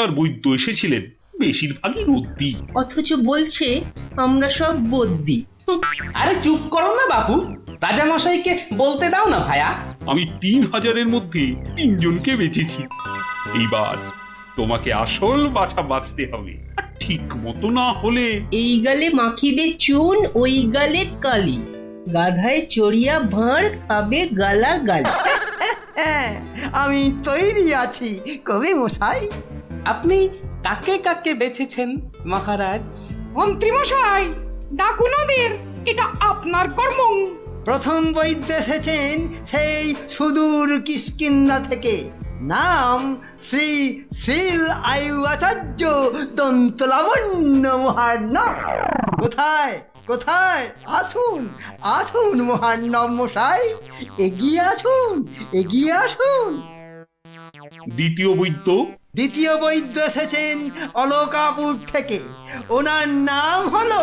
আর বৈদ্য এসেছিলেন বেশিরভাগই রদ্দি। অথচ বলছে আমরা সব বদ্যি। আরে চুপ করো না বাপু, রাজামশাইকে বলতে দাও না ভায়া। আমি 3000-এর মধ্যে 3 জনকে বেচেছি। এইবার তোমাকে আসল বাছা বাঁচতে হবে, আর ঠিক মতো না হলে এই গালে মাখিবে চুন, ওই গালে কালি, গাধায় চড়িয়া ভাঁড় খাবে গালা গালি। আমি তৈরি আছি কবি মশাই। আপনি কাকে কাকে বেছেছেন মহারাজ? মন্ত্রী মশাই, ডাকুন ওদের, এটা আপনার কর্ম। প্রথম বৈদ্য এসেছেন সেই সুদূর কিষ্কিন্ধা থেকে, নাম শ্রী শ্রীল আয়ু আচার্য দন্তলাবণ্য মহার্ণব। কোথায় কোথায়? আসুন আসুন মহার্ণব মশাই, এগিয়ে আসুন এগিয়ে আসুন। দ্বিতীয় বৈদ্য দ্বিতীয় বৈদ্য এসেছেন অলকাপুর থেকে, ওনার নাম হলো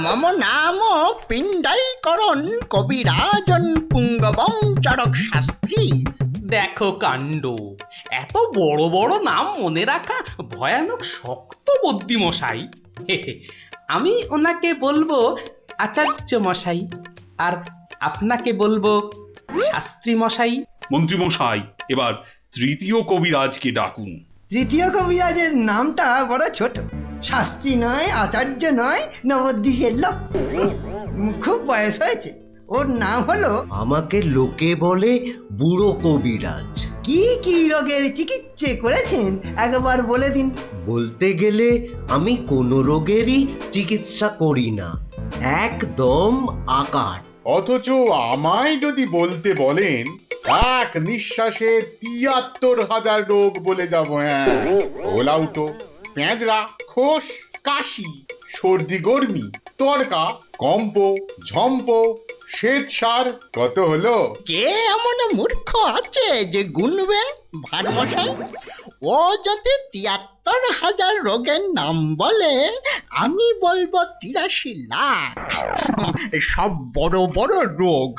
মম নাম পিণ্ডাইকরণ কবিরাজন পুঙ্গবং চরক শাস্ত্রী। দেখো কাণ্ড, এত বড় বড় নাম মনে রাখা ভয়ানক শক্ত বুদ্ধি মশাই। আমি ওনাকে বলবো আচার্য মশাই, আর আপনাকে বলবো শাস্ত্রী মশাই। মন্ত্রী মশাই, এবার তৃতীয় কবিরাজকে ডাকুন। তৃতীয় কবিরাজের নামটা বড় ছোট, শাস্ত্রী নয়, আচার্য নয়, নবদ্বীপের লোক। খুব বয়স হয়েছে। ওর নাম হলো, আমাকে লোকে বলে বুড়ো কবিরাজ। কি কি রোগের চিকিৎসা করেছেন একবার বলে দিন। বলতে গেলে আমি কোনো রোগেরই চিকিৎসা করি না, একদম আকার। অথচ আমায় যদি বলতে বলেন, এক নিঃশ্বাসে ৭৩,০০০ রোগ বলে যাব। হ্যাঁ, ওলাউটো, পেঁজরা, খোস, কাশি, সর্দি গর্মি, তরকা, কম্প, ঝম্প, শ্বেতসার, কত হলো? কে এমন মূর্খ আছে যে গুনবে ভারমশাই? ও যদি ৭৩,০০০ রোগের নাম বলে, আমি বলবো ৮৩,০০,০০০। সব বড় বড় রোগ,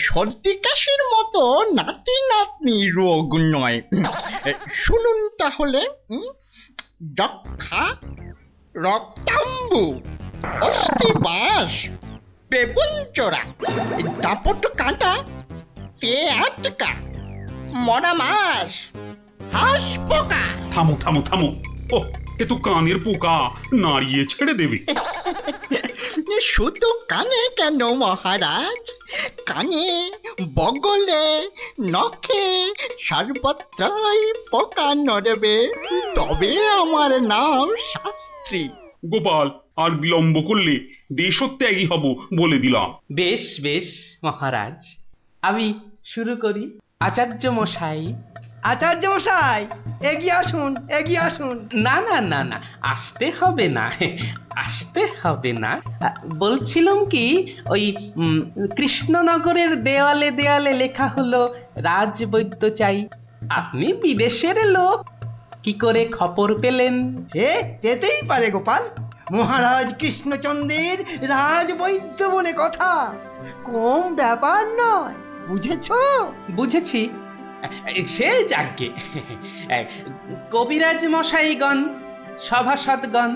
সর্দি কাশির মতো নাতি নাতনি রোগ নয়। শুনুন তাহলে, যক্ষা, রক্তাম্বু, অস্থিবাস, বেগুনচোরা, দাপট কাঁটা, পেয়াটকা, মরা মাছ, হাঁস পোকা। থামো থামো থামো, ও এ তো কানের পোকা, নাড়িয়ে ছেড়ে দেবে। শুধু কানে কেন মহারাজ, কানে, বগলে, নখে, সর্বত্রই পোকা নড়বে, তবে আমার নাম শাস্ত্রী। গোপাল, আর বিলম্ব করলে দেশত্যাগী হব বলে দিলাম। বেশ বেশ মহারাজ, আমি শুরু করি। আচার্য মশাই। আচার্য মশাই এগিয়ে আসুন এগিয়ে আসুন। না না না না, আসতে হবে না, আসতে হবে না। বলছিলাম কি, ওই কৃষ্ণনগরের দেওয়ালে দেওয়ালে লেখা হলো রাজবৈদ্য চাই। আপনি বিদেশের লোক, কি করে খবর পেলেন? সে যেতেই পারে গোপাল, মহারাজ কৃষ্ণচন্দ্রের রাজবৈদ্য বলে কথা, কম ব্যাপার নয়, বুঝেছো? বুঝেছি, সে যাকে। কবিরাজ মশাইগণ, সভাসদগণ,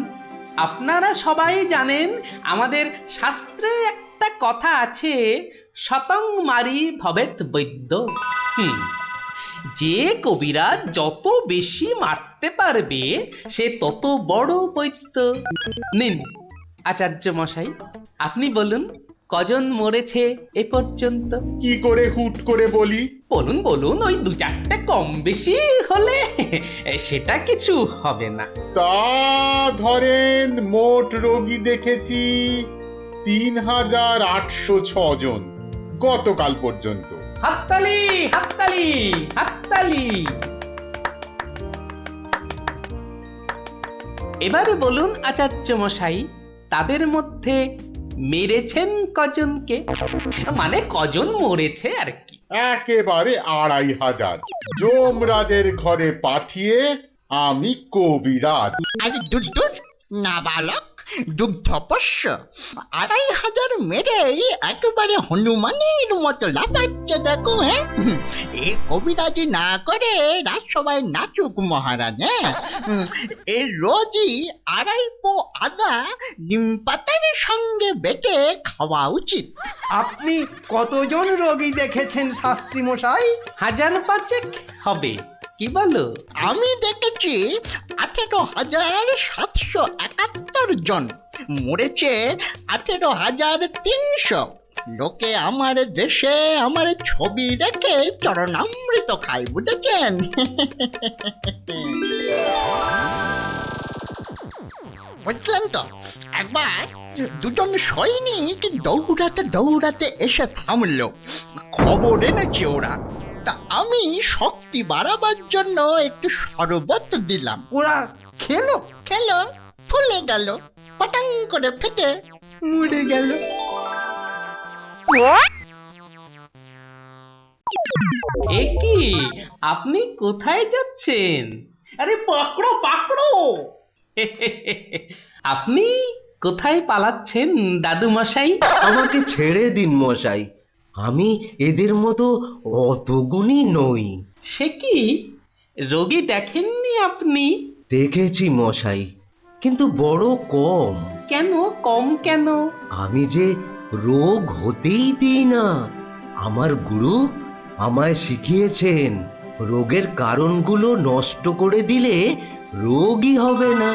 আপনারা সবাই জানেন আমাদের শাস্ত্রে একটা কথা আছে, শতং মারি ভবেত বৈদ্য। যে কবিরাজ যত বেশি মারতে পারবে সে তত বড় বৈদ্য। নিন আচার্য মশাই, আপনি বলুন কজন মরেছে এ পর্যন্ত? কি করে হুট করে বলি? বলুন বলুন, ওই ২-৪টে কম বেশি হলে সেটা কিছু হবে না। তা ধরেন মোট রোগী দেখেছি ৩,৮০৬ জন গতকাল পর্যন্ত। হাততালি হাততালি হাততালি। এবারে বলুন আচার্য মশাই, তাদের মধ্যে মেরেছেন কজনকে, মানে কজন মরেছে আর কি? একেবারে ২৫০০। যমরাজের ঘরে পাঠিয়ে আমি কবিরাজ। আর দূর নাবালক দুগ্ধপস্য 2500 মেরেই একেবারে হনুমানের মতো লাফাচ্ছে দেখো। হ্যাঁ, এ কবিরাজি না করে রাজসভায় নাচুক মহারাজ। হ্যাঁ, এর রোজই 2.5 পো আদা নিম পাতার সঙ্গে বেটে খাওয়া উচিত। আপনি কতজন রোগী দেখেছেন শাস্ত্রী মশাই? 1000 হবে, কি বলো? আমি দেখেছি 18,771 জন, মরেছে 18,300। লোকে আমার দেশে আমার ছবি রেখে চরণামৃত খায়, বুঝেছেন? বুঝলেন তো? একবার দুজন সৈনিক দৌড়াতে দৌড়াতে এসে থামলো, খবর এনেছে ওরা। তা আমি শক্তি বাড়াবার জন্য একটু শরবত দিলাম। ওরা খেলো? খেলো, ফুলে গেল, পটাং করে ফেটে মরে গেল। এ কি, আপনি কোথায় যাচ্ছেন? আরে পাকড়ো পাকড়ো! আপনি কোথায় পালাচ্ছেন দাদু মশাই? আমাকে ছেড়ে দিন মশাই, আমি এদের মতো অত গুণী নই। সে কি, রোগী দেখেননি আপনি? দেখেছি মশাই, কিন্তু বড় কম। কেন কম কেন? আমি যে রোগ হতেই দিই না। আমার গুরু আমায় শিখিয়েছেন, রোগের কারণগুলো নষ্ট করে দিলে রোগই হবে না।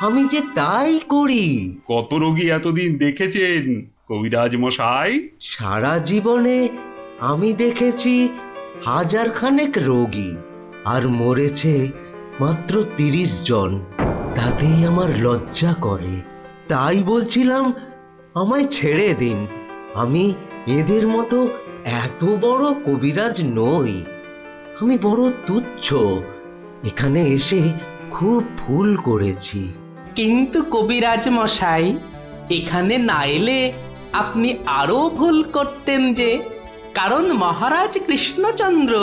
আমি যে তাই করি। কত রোগী এতদিন দেখেছেন কবিরাজ মশাই? সারা জীবনে আমি দেখেছি 1000 খানেক রোগী, আর মরেছে মাত্র 30 জন। তাতেই আমার লজ্জা করে। তাই বলছিলাম আমায় ছেড়ে দিন, আমি এদের মতো এত বড় কবিরাজ নই। আমি বড় তুচ্ছ, এখানে এসে খুব ভুল করেছি। কিন্তু কবিরাজ মশাই, এখানে না এলে আপনি আরো ভুল করতেন যে। কারণ মহারাজ কৃষ্ণচন্দ্র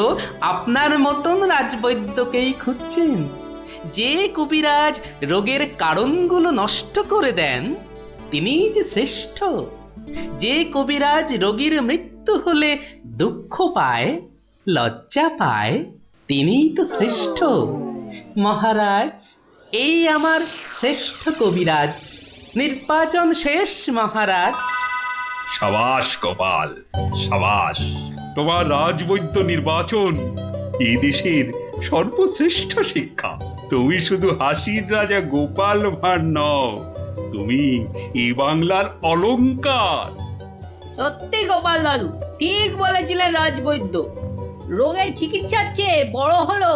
আপনার মতন রাজবৈদ্যকেই খুঁজছেন। যে কবিরাজ রোগের কারণগুলো নষ্ট করে দেন তিনিই যে শ্রেষ্ঠ। যে কবিরাজ রোগীর মৃত্যু হলে দুঃখ পায়, লজ্জা পায়, তিনিই তো শ্রেষ্ঠ। মহারাজ, এই আমার শ্রেষ্ঠ কবিরাজ। নির্বাচন শেষ মহারাজ। সাবাস গোপাল, সাবাস। তোমার রাজবৈদ্য নির্বাচন এই দেশের সর্বশ্রেষ্ঠ শিক্ষা। তুমি শুধু হাসির রাজা গোপাল ভাঁড় নও, তুমি এই বাংলার অলংকার। সত্যি গোপাল দাদু ঠিক বলেছিলেন রাজবৈদ্য। রোগের চিকিৎসার চেয়ে বড় হলো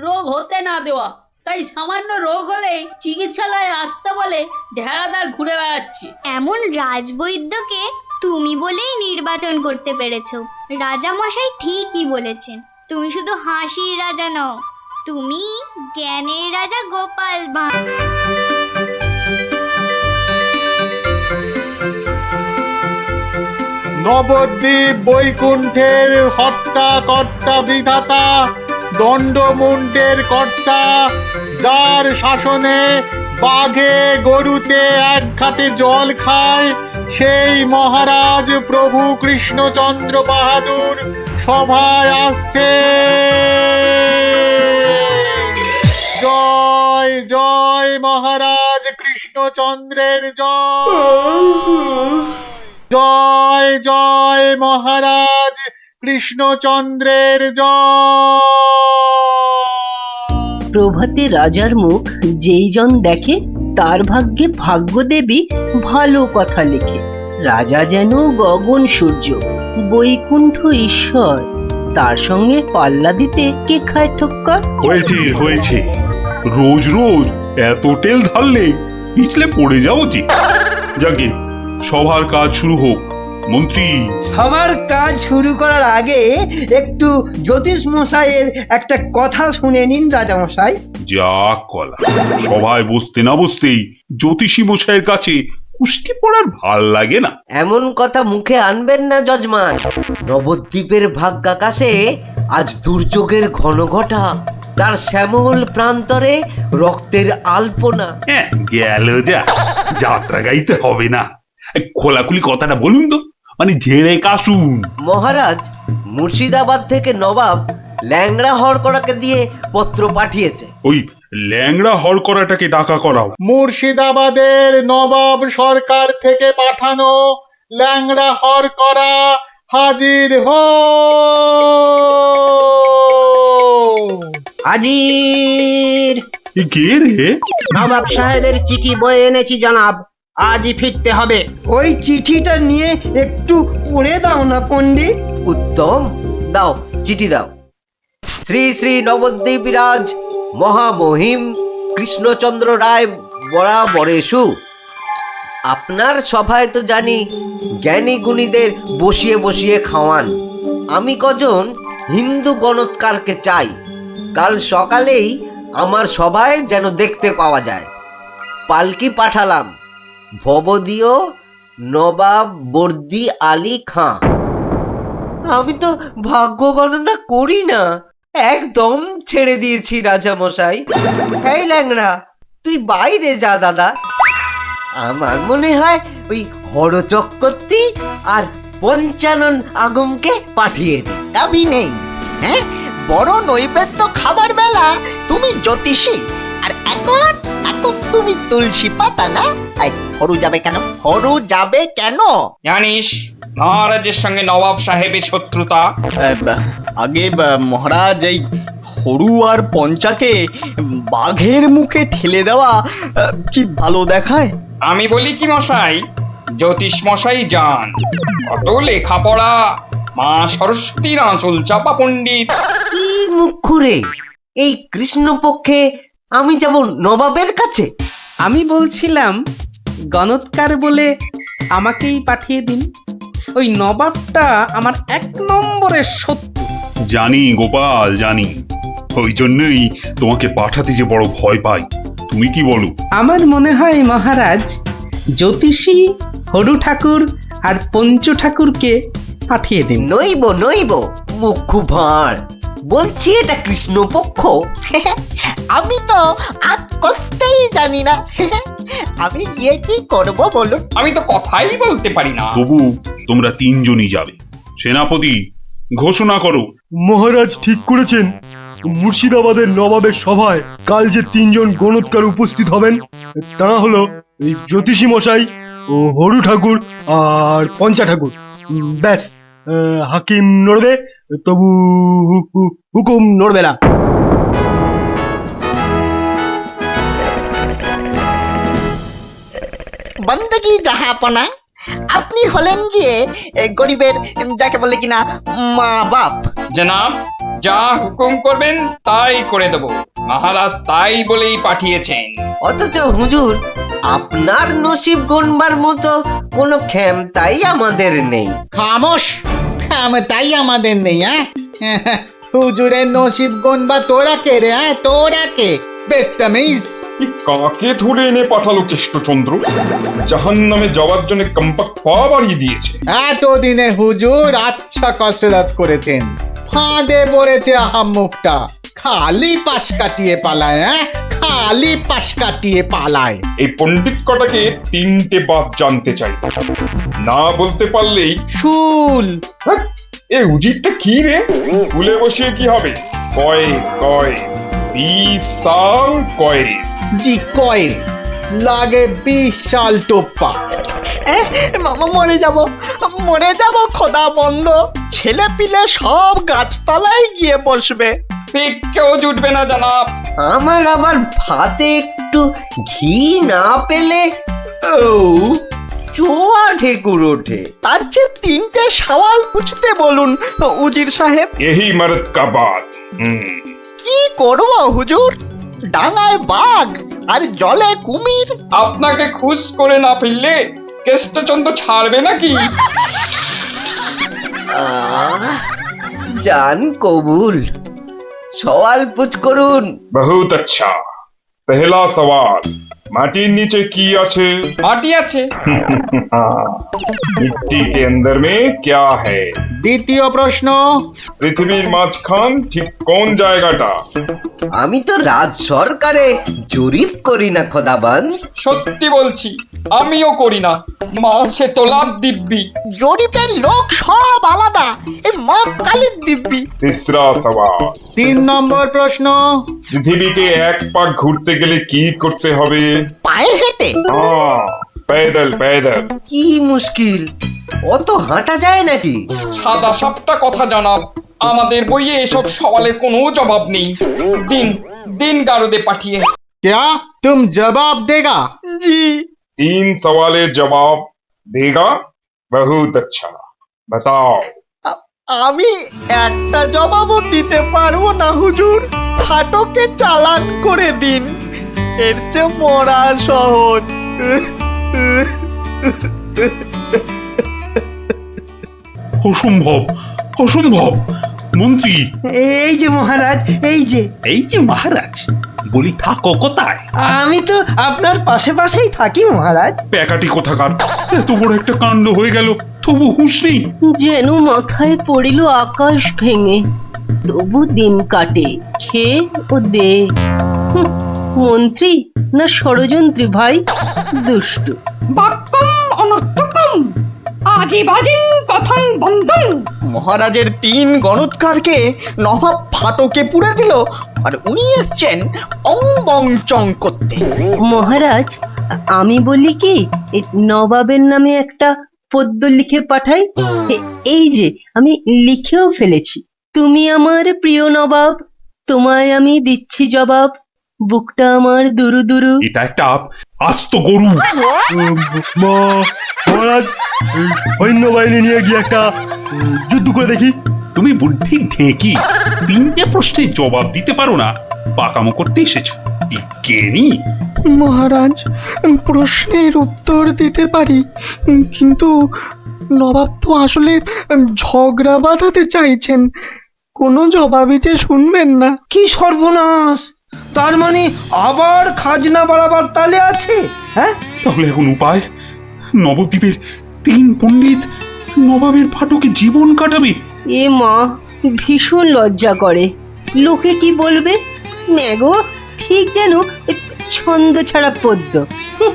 রোগ হতে না দেওয়া। তাই সামান্য রোগ হলেই চিকিৎসালয়ে আসতে বলে ঢেড়াদার ঘুরে বেড়াচ্ছে। এমন রাজবৈদ্যকে তুমি বলেই নির্বাচন করতে পেরেছো। রাজা মশাই ঠিকই বলেছেন, তুমি শুধু হাসির রাজা নও, তুমি জ্ঞানের রাজা গোপাল ভাঁড়। নবদ্বীপ বৈকুণ্ঠের হর্তা কর্তা বিধাতা, দণ্ডমুণ্ডের কর্তা, যার শাসনে বাঘে গরুতে এক ঘাটে জল খায়, সেই মহারাজ প্রভু কৃষ্ণচন্দ্র বাহাদুর সভায় আসছে। জয় জয় মহারাজ কৃষ্ণচন্দ্রের জয়। জয় জয় মহারাজ কৃষ্ণচন্দ্রের জয়। প্রভাতে রাজার মুখ যেই জন দেখে, তার ভাগ্যে ভাগ্যদেবী ভালো কথা লেখে। রাজা যেন গগন সূর্য, বৈকুণ্ঠ ঈশ্বর, তার সঙ্গে পাল্লা দিতে কে খায় ঠক্কর? হয়েছে হয়েছে, রোজ রোজ এত তেল ঢাললে পিছলে পড়ে যাও যে। যাকে সবার কাজ শুরু হোক। মন্ত্রী, সবার কাজ শুরু করার আগে একটু জ্যোতিষ মশাইয়ের একটা কথা শুনে নিন রাজা মশাই। যা কলা, সভায় বসতে না বসতেই জ্যোতিষী মশাইয়ের কাছে কুস্তি পড়ার ভাল লাগে না। এমন কথা মুখে আনবেন না যজমান। নবদ্বীপের ভাগ্যাকাশে আজ দুর্যোগের ঘন ঘটা, তার শ্যামল প্রান্তরে রক্তের আলপনা। হ্যাঁ গেল যা, যাত্রা গাইতে হবে না। খোলাখুলি কথাটা বলুন তো, মানে ঝেড়ে কাশুন। মহারাজ, মুর্শিদাবাদ থেকে নবাব ল্যাংড়া হরকড়াকে দিয়ে পত্র পাঠিয়েছে। ওই ল্যাংড়া হরকরাটাকে ডাকা করাও। মুর্শিদাবাদের নবাব সরকার থেকে পাঠানো ল্যাংড়া হরকরা হাজির হো। হাজির। এ কে রে? নবাব সাহেবের চিঠি বয়ে এনেছি জনাব, আজই ফিরতে হবে। ওই চিঠিটা নিয়ে একটু পড়ে দাও না পণ্ডিত। উত্তম, দাও চিঠি দাও। শ্রী শ্রী নবদ্বীপ রাজ মহামহিম কৃষ্ণচন্দ্র রায় বরাবরেশু। আপনার সভায় তো জানি জ্ঞানী গুণীদের বসিয়ে বসিয়ে খাওয়ান। আমি কজন হিন্দু গণৎকারকে চাই, কাল সকালেই আমার সভায় যেন দেখতে পাওয়া যায়। পালকি পাঠালাম, ভবদীয় নবাব বর্দি আলী খাঁ। আমি তো ভাগ্য গণনা করি না, একদম ছেড়ে দিয়েছি রাজা মশাই। এই ল্যাংড়া, তুই বাইরে যা দাদা। আমার মনে হয় ওই হরচক্রবর্তী আর পঞ্চানন আগমকে পাঠিয়ে দে। দাবি নেই, হ্যাঁ, বড় নৈবেদ্য খাবার বেলা তুমি জ্যোতিষী, আর এখন এখন তুমি তুলসী পাতা না? হরু যাবে কেন? হরু যাবে কেন? জানিস মহারাজের সঙ্গে নবাব সাহেবের শত্রুতা। আগে মহারাজ, এই হরু আর পঞ্চাকে বাঘের মুখে ঠেলে দেওয়া কি ভালো দেখায়? আমি বলি কি মশাই, জ্যোতিষ মশাই যান, কত লেখাপড়া, মা সরস্বতীর আঁচল চাপা পণ্ডিত। কি মুখ খুঁড়ে এই কৃষ্ণপক্ষে আমি যাব নবাবের কাছে? আমি বলছিলাম গণৎকার বলে আমাকেই পাঠিয়ে দিন। ওই নবাবটা আমার 1 নম্বরের শত্রু। জানি গোপাল, জানি। ওই জন্যই তোমাকে পাঠাতে যে বড় ভয় পাই। তুমি কি বলো? আমার মনে হয় মহারাজ জ্যোতিষী হরু ঠাকুর আর পঞ্চু ঠাকুরকে পাঠিয়ে দিন। নইব নইব, মুখ খুব ভাঁড়। বলছি এটা কৃষ্ণপক্ষ। আমি তো আর কষতেই জানি না। আমি গিয়ে কি করব বলুন? আমি তো কথাই বলতে পারি না। তবু তোমরা 3 জনই যাবে। সেনাপতি, ঘোষণা করো। মহারাজ ঠিক করেছেন, মুর্শিদাবাদের নবাবের সভায় কাল যে 3 জন গণৎকার উপস্থিত হবেন তারা হলো এই জ্যোতিষী মশাই ও হরু ঠাকুর আর পঞ্চা ঠাকুর। ব্যাস, হাকিম নড়বে, তবু হুকুম নড়বে না। বন্দগি জাহাপনা, আপনি হলেন গিয়ে গরিবের, যাকে বলে কিনা মা বাপ। জনাব, যা হুকুম করবেন তাই করে দেব। মহারাজ তাই বলেই পাঠিয়েছেন। অথচ হুজুর, আপনার নসিব গণবার মতো কোনো ক্ষমতাই আমাদের নেই। খামোশ, তাই আমাদের নেই। হুজুরের নসিব গনবা তোরা কে রে? তোরা কে? বেত্তামিজ! কাকে ধরে এনে পাঠালো কৃষ্ণচন্দ্র? জাহান্নামে যাওয়ার জন্য কম্পাক পা বাড়িয়ে দিয়েছে। এতদিনে হুজুর আচ্ছা কসরত করেছেন, ফাঁদে পড়েছে আহাম্মুকটা। খালি পাশ কাটিয়ে পালায়, খালি পাশ কাটিয়ে পালায়। এই পণ্ডিত কটাকে 3টে বাদ জানতে চাই, না বলতে পারলেই শুল। এ উজিরটা কি রে? ফুলে বসিয়ে কি হবে? কয় কয় বিশাল কয়। জি কয়েল লাগে, বিশাল টোপ্পা। মরে যাব খোদা বন্ধ। ছেলে পিলে সব গাছতলায় গিয়ে বসবে, কেউ জুটবে না জনাব। আমার আবার ভাতে একটু ঘি না পেলে চোয়া ঠেকুর ওঠে। তার চেয়ে 3টে সওয়াল পুছতে বলুন উজির সাহেব। यही मर्द का बात। কি করব হুজুর? ডাঙায় বাঘ আর জলে কুমির। আপনাকে খুশ করে না ফেললে কৃষ্ণচন্দ্র ছাড়বে নাকি? জান কবুল, সওয়াল পুছ করুন। बहुत अच्छा। पहला सवाल, माटी नीचे की আছে? মাটি আছে। मिट्टी के अंदर में क्या है? দ্বিতীয় প্রশ্ন, পৃথিবীর মাঝখান ঠিক কোন জায়গাটা? আমি তো রাজ সরকারে জরিপ করি না খোদাবান। সত্যি বলছি, আমিও করি না। মাসে তোলার দিব্যি। জরিপের লোক সব আলাদা, এই মা কালীর দিব্যি। तीसरा सवाल, 3 নম্বর প্রশ্ন, পৃথিবীকে এক পাক ঘুরতে গেলে কি করতে হবে? পায়ে হেঁটে? হ্যাঁ, पैदल पैदल। কি মুশকিল, অত হাঁটা যায় নাকি? সাদা সাপটা কথা জানাব, আমাদের বইয়ে এসব সওয়ালের কোনো জবাব নেই। দিন দিন গারদে পাঠিয়ে। क्या तुम जवाब देगा? জি। 3 सवालेर जवाब देगा? बहुत अच्छा, बताओ। আমি একটা জবাবও দিতে পারবো না হুজুর। ফাটকে চালান করে দিন, এর চেয়ে মরা সহজ। অসম্ভব, অসম্ভব। মন্ত্রী, এই যে মহারাজ, এই যে মহারাজ, বলি থাকো কোথায়? আমি তো আপনার পাশে পাশেই থাকি মহারাজ। প্যাকাটি কোথাকার, এত বড় একটা কাণ্ড হয়ে গেল, তবু হুঁশ নেই। যেন মাথায় পড়িল আকাশ ভেঙে, তবু দিন কাটে খেয়ে ও দে। হুঁ, মন্ত্রী না ষড়যন্ত্রী ভাই, দুষ্টু। বাক্যম অনর্থকম আজি বাজিং কথং বন্ধন। মহারাজের 3 গণৎকারকে নবাব ফাটকে পুড়ে দিল, আর উনি এসছেন অং বং চং করতে। মহারাজ, আমি বলি কি, এই নবাবের নামে একটা পদ্য লিখে পাঠাই। এই যে আমি লিখেও ফেলেছি। তুমি আমার প্রিয় নবাব, তোমায় আমি দিচ্ছি জবাব, বুকটা আমার দুরু দুরু। এটা একটা আস্ত গরু। মহারাজ, সৈন্যবাহিনী নিয়ে গিয়ে একটা যুদ্ধ করে দেখি। তুমি বুদ্ধি ঢেকি, 3টে প্রশ্নের জবাব দিতে পারো না, পাকামো করতে এসেছো। জ্ঞানী মহারাজ, প্রশ্নের উত্তর দিতে পারি, কিন্তু নবাব তো আসলে ঝগড়া বাঁধাতে চাইছেন, কোনো জবাবই যে শুনবেন না। কি সর্বনাশ! তার মানে আবার খাজনা বাড়াবার তালে আছে? হ্যাঁ, তাহলে এখন উপায়? নবদ্বীপের 3 পণ্ডিত নবাবের ফাটকে জীবন কাটাবে। এ মা, ভীষণ লজ্জা করে। লোকে কি বলবে? ম্যাগো, ঠিক যেন ছন্দ ছাড়া পদ্য। হুঁ,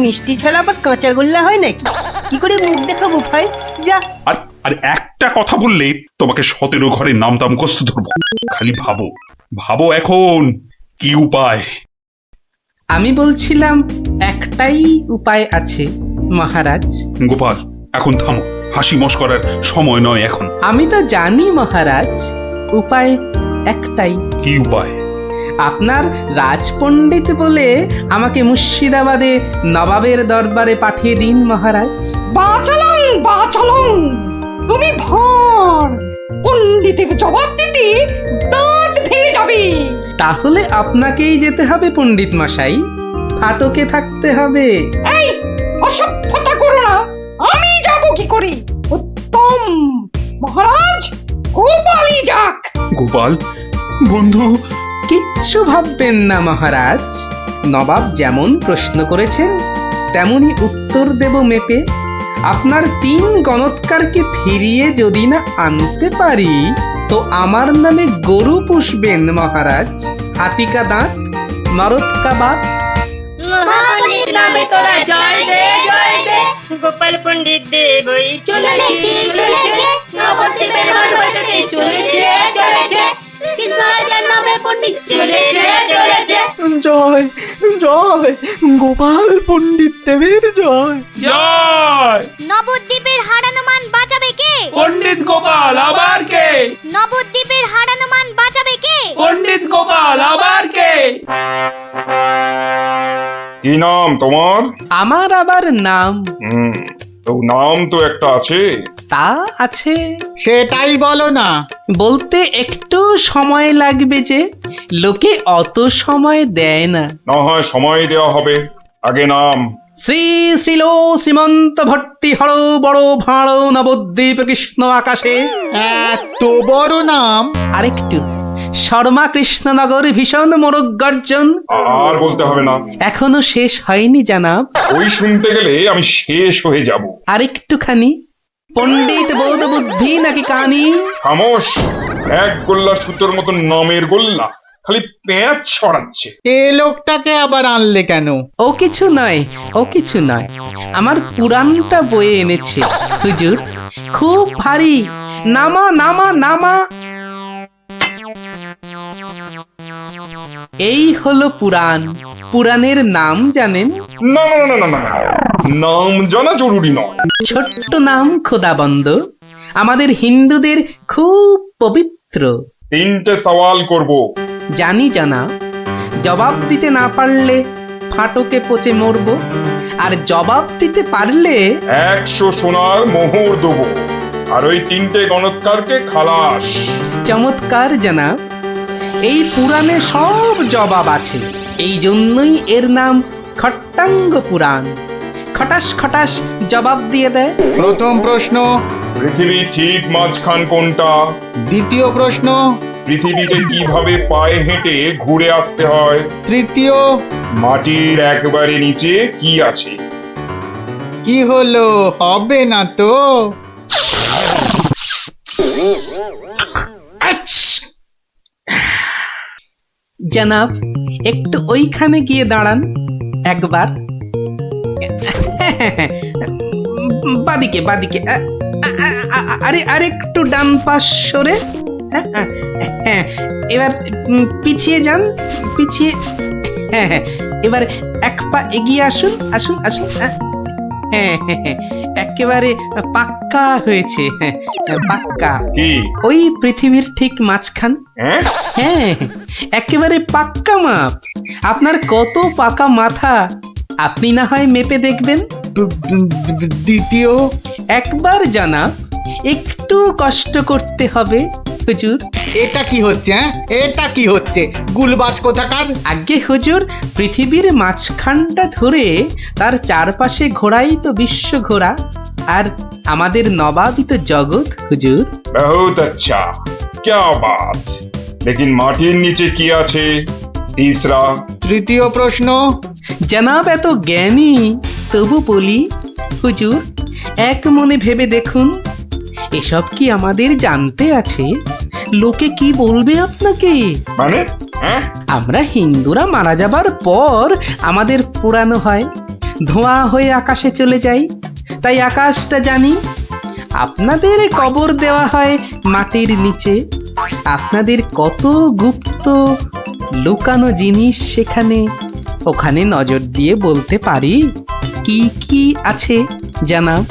মিষ্টি ছাড়া আবার কাঁচা গোল্লা হয় নাকি? কি করে মুখ দেখাবো ভাই? যা। আর আর একটা কথা বললে তোমাকে 17 ঘরের নামটা মুখস্থ ধরবো। খালি ভাবো, ভাবো এখন কি উপায়। আমি বলছিলাম একটাই উপায় আছে মহারাজ। গোপাল, এখন থামো, হাসি মশকরার সময় নয় এখন। আমি তো জানি মহারাজ, উপায় একটাই। কি উপায়? আপনার রাজপণ্ডিত বলে আমাকে মুর্শিদাবাদে নবাবের দরবারে পাঠিয়ে দিন মহারাজ। বাঁচালং বাঁচালং, তুমি ভর পণ্ডিতের জবাব দিতে দাঁত ভেঙে যাবে। তাহলে আপনাকেই যেতে হবে পণ্ডিত মশাই, ফাটকে থাকতে হবে। এই অসভ্যতা করো না, আমি যাব কি করে? উত্তম, মহারাজ গোপালই যাক। গোপাল বন্ধু, কিচ্ছু ভাববেন না মহারাজ, নবাব যেমন প্রশ্ন করেছেন তেমনি উত্তর দেব মেপে। আপনার 3 গণৎকারকে ফিরিয়ে যদি না আনতে পারি, তো আমার নামে গরু পুষবেন মহারাজ, হাতিকা দাঁত, নরৎকা বাত। গোপাল পণ্ডিত দেবই চলেছে চলেছে, নবদ্বীপের মান বাঁচাতে চলেছে চলেছে, কৃষ্ণ রাজার নামে পণ্ডিত চলেছে চলেছে। জয় জয়, গোপাল পণ্ডিত দেবের জয়। জয়! নবদ্বীপের হারানো মান বাঁচাবে কে? পণ্ডিত গোপাল, আবার কে? নবদ্বীপের হারানো মান বাঁচাবে কে? পণ্ডিত গোপাল, আবার কে? কি নাম তোমার? আমার আবার নাম? তো নাম তো একটা আছে। তা আছে। সেটাই বলো না। বলতে একটু সময় লাগবে যে, লোকে অত সময় দেয় না। না হয় সময় দেওয়া হবে, আগে নাম। শ্রী শ্রীল শ্রীমন্ত ভট্টি হর বড় ভাঁড় নবদ্বীপ কৃষ্ণ আকাশে। এত বড় নাম? আরেকটু শর্মা কৃষ্ণনগর ভীষণ মোরগ গর্জন আর বলতে হবে না, এখনো শেষ হয়নি জানাব। ওই শুনতে গেলে আমি শেষ হয়ে যাব। আরেকটুখানি, পণ্ডিত বোধ বুদ্ধি নাকি কানি? খামোশ, এক গোল্লা সুতোর মতন নামের গোল্লা, খালি প্যাঁচ ছড়াচ্ছে। এ লোকটাকে আবার আনলে কেন? ও কিছু নয়, ও কিছু নয়, আমার পুরাণটা বয়ে এনেছে হুজুর, খুব ভারী। নামা নামা নামা। এই হলো পুরাণ। পুরাণের নাম জানেন? না না না না না না, নাম জানা জরুরি নয়। ছোট্ট নাম খোদাবন্দ, আমাদের হিন্দুদের খুব পবিত্র। 3টে সওয়াল করব। জানি জানা, জবাব দিতে না পারলে ফাটকে পচে মরব, আর জবাব দিতে পারলে 100 সোনার মোহর দেবো, আর ওই 3টে গণৎকারকে খালাস। চমৎকার জানাব, এই পুরাণে সব জবাব আছে, এই জন্যই এর নাম খট্টাঙ্গ পুরাণ। খটাস খটাস জবাব দিয়ে দেয়। প্রথম প্রশ্ন, পৃথিবীর ঠিক মাঝখান কোনটা? দ্বিতীয় প্রশ্ন, পৃথিবীতে কিভাবে পায়ে হেঁটে ঘুরে আসতে হয়? তৃতীয়, মাটির একবারে নিচে কি আছে? কি হলো, হবে না তো? জানাব, একটু ওইখানে গিয়ে দাঁড়ান একবার। বাদিকে বাদিকে, আরে আরেকটু ডান পাশ সরে। এবার পিছিয়ে যান, পিছিয়ে। এবার এক পা এগিয়ে আসুন, আসুন আসুন। একেবারে পাক্কা হয়েছে, পাক্কা। ওই পৃথিবীর ঠিক মাঝখান। হ্যাঁ, একেবারে পাক্কা মাপ। আপনার কত পাকা মাথা, আপনি না হয় মেপে দেখবেন। দ্বিতীয়, একবার জানা, একটু কষ্ট করতে হবে হুজুর। এটা কি হচ্ছে? হ্যাঁ, এটা কি হচ্ছে? গুলবাজ কোথাকার। আগে হুজুর, পৃথিবীর মাঝখানটা ধরে তার চারপাশে ঘোরাই তো বিশ্ব ঘোরা, আর আমাদের নবাবই তো জগৎ হুজুর। বহুত আচ্ছা, क्या बात। लेकिन মাটির নিচে কি আছে? তিসরা। তৃতীয় প্রশ্ন, জানাব এত জ্ঞানী, তবু বলি হুজুর, এক মনে ভেবে দেখুন, এসব কি আমাদের জানতে আছে? লোকে কি বলবে আপনাকে? মানে আমরা হিন্দুরা মারা যাবার পর আমাদের পোড়ানো হয়, ধোঁয়া হয়ে আকাশে চলে যাই, তাই আকাশটা জানি। আপনাদের কবর দেওয়া হয় মাটির নিচে, আপনাদের কত গুপ্ত লুকানো জিনিস সেখানে, ওখানে নজর দিয়ে বলতে পারি কি কি আছে জানাব,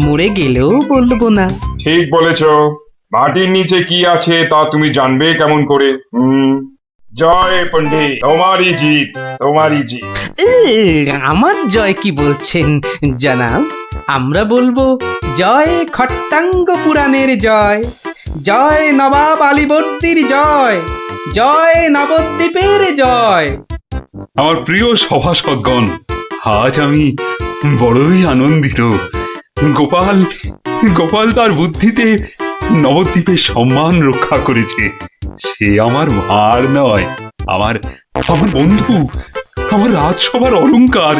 মরে গেলেও বলবো না। ঠিক বলেছ, মাটির নিচে কি আছে তা তুমি জানবে কেমন করে? জয় পণ্ডিত, তোমারই জিত, তোমারই জিত। আমার জয় কি বলছেন জানাব? আমরা বলবো জয় খট্টাঙ্গ পুরাণের জয়, জয় নবাব আলীবর্দীর জয়, জয় নবদ্বীপের জয়। আমার প্রিয় সভাসদগণ, আজ আমি বড়ই আনন্দিত। গোপাল গোপাল তার বুদ্ধিতে নবদ্বীপের সম্মান রক্ষা করেছে। সে আমার ভার নয়, আমার আমার বন্ধু, আমার রাজসভার অলংকার।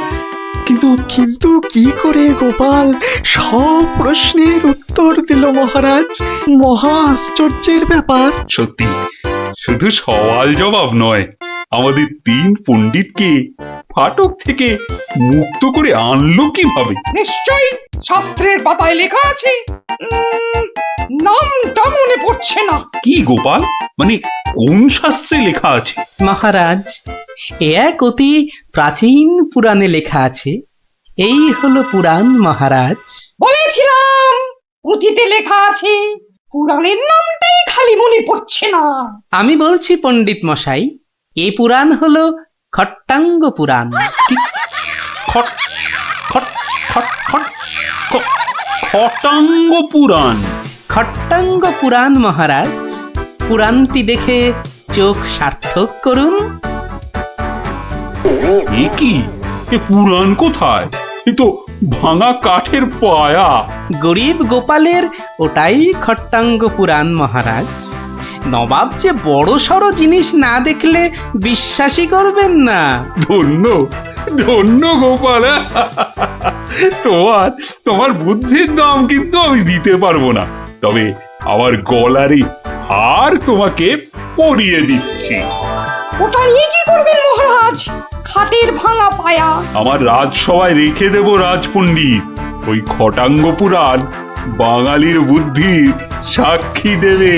কিন্তু কিন্তু কি করে গোপাল সব প্রশ্নের উত্তর দিল মহারাজ? মহা আশ্চর্যের ব্যাপার। সত্যি, শুধু সওয়াল জবাব নয়, আমাদের 3 পণ্ডিতকে ফাটক থেকে মুক্ত করে আনলো কিভাবে? নিশ্চয়ই শাস্ত্রের পাতায় লেখা আছে, নামটা মনে পড়ছে না। কি গোপাল, মানে কোন শাস্ত্রে লেখা আছে? মহারাজ, এক অতি প্রাচীন পুরাণে লেখা আছে। এই হলো পুরাণ মহারাজ। বলেছিলাম পুঁথিতে লেখা আছে, পুরাণের নামটাই খালি মনে পড়ছে না। আমি বলছি পণ্ডিত মশাই, এই পুরাণ হলো খট্টাঙ্গ পুরাণ। খটাঙ্গ পুরাণ? খট্টাঙ্গ পুরাণ মহারাজ। পুরাণটি দেখে চোখ সার্থক করুন। এ কি, এ পুরাণ কোথায়? এ তো ভাঙা কাঠের পায়া। গরিব গোপালের ওটাই খট্টাঙ্গ পুরাণ মহারাজ। নবাব যে বড় সড়ো জিনিস না দেখলে বিশ্বাসই করবেন না। ধন্য ধন্য গোপাল। তোমার বুদ্ধির দাম কিন্তু আমি দিতে পারবো না, তবে আমার গলারই হার তোমাকে পরিয়ে দিচ্ছি। ওটা নিয়ে কি করবেন মহারাজ? খাটের ভাঙা পায়া। আমার রাজসভায় রেখে দেব রাজপণ্ডিত। ওই খটাঙ্গ পুরাণ বাঙালির বুদ্ধির সাক্ষী দেবে।